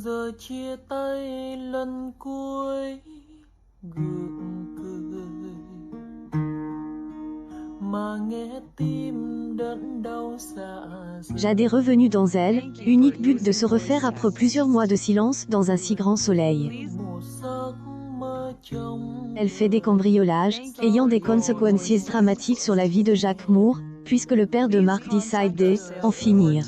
Giờ chia tay lần cuối gượng cười mà nghe tim đớn đau dạ. Jade est revenue dans Elle, unique but de se refaire après plusieurs mois de silence dans un si grand soleil. Elle fait des cambriolages, ayant des conséquences dramatiques sur la vie de Jack Moore, puisque le père de Mark décide d'en finir.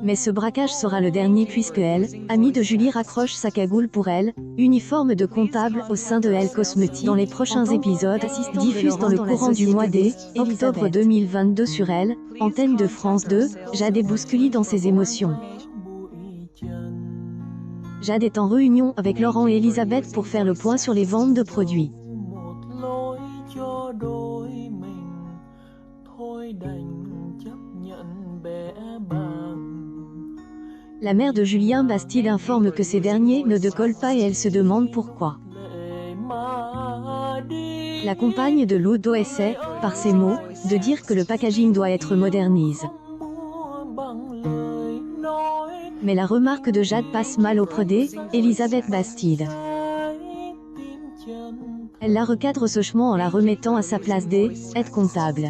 Mais ce braquage sera le dernier puisque elle, amie de Julie, raccroche sa cagoule pour elle, uniforme de comptable au sein de Elle Cosmetics. Dans les prochains épisodes, diffusent dans le courant du mois d'octobre 2022 sur Elle, antenne de France 2, Jade est bousculée dans ses émotions. Jade est en réunion avec Laurent et Elisabeth pour faire le point sur les ventes de produits. La mère de Julien Bastide informe que ces derniers ne décollent pas et elle se demande pourquoi. La compagne de Ludo essaie, par ses mots, de dire que le packaging doit être modernisé. Mais la remarque de Jade passe mal auprès d'Elisabeth Bastide. Elle la recadre sèchement en la remettant à sa place d'être comptable.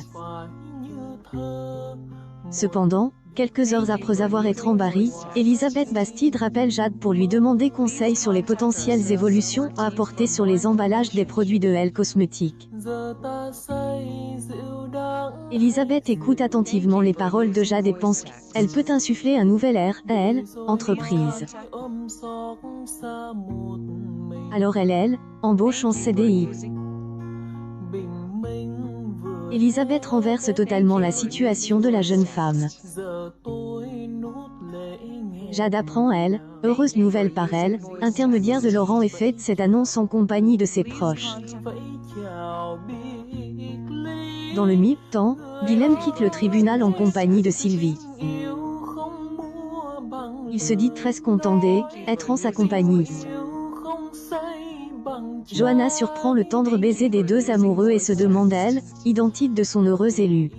Cependant, quelques heures après avoir été emballée, Elisabeth Bastide rappelle Jade pour lui demander conseil sur les potentielles évolutions à apporter sur les emballages des produits de Elle Cosmetics. Elisabeth écoute attentivement les paroles de Jade et pense qu'elle peut insuffler un nouvel air à Elle, entreprise. Alors elle embauche en CDI. Elisabeth renverse totalement la situation de la jeune femme. Jade apprend heureuse nouvelle par elle, intermédiaire de Laurent et fait cette annonce en compagnie de ses proches. Dans le même temps, Guilhem quitte le tribunal en compagnie de Sylvie. Il se dit très content d'être en sa compagnie. Johanna surprend le tendre baiser des deux amoureux et se demande identique de son heureuse élue.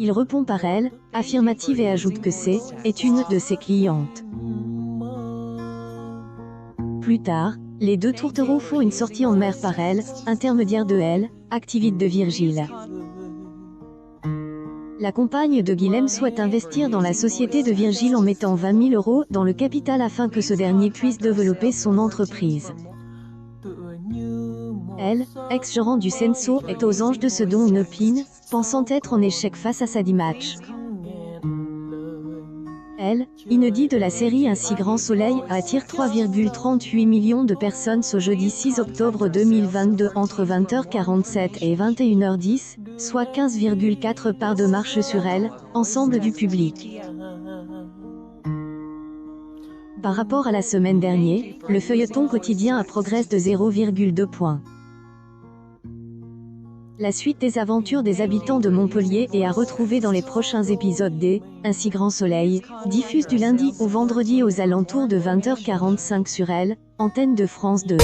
Il répond par elle, affirmative et ajoute que est une de ses clientes. Plus tard, les deux tourtereaux font une sortie en mer par elle, intermédiaire de activité de Virgile. La compagne de Guilhem souhaite investir dans la société de Virgile en mettant 20 000 € dans le capital afin que ce dernier puisse développer son entreprise. Elle, ex-gérant du Senso, est aux anges de ce dont une opine, pensant être en échec face à sa match. Elle, inédit de la série Un si grand soleil, attire 3,38 millions de personnes ce jeudi 6 octobre 2022 entre 20h47 et 21h10, soit 15,4 parts de marche sur Elle, ensemble du public. Par rapport à la semaine dernière, le feuilleton quotidien a progressé de 0,2 points. La suite des aventures des habitants de Montpellier est à retrouver dans les prochains épisodes Un si grand soleil, diffuse du lundi au vendredi aux alentours de 20h45 sur Elle, antenne de France 2.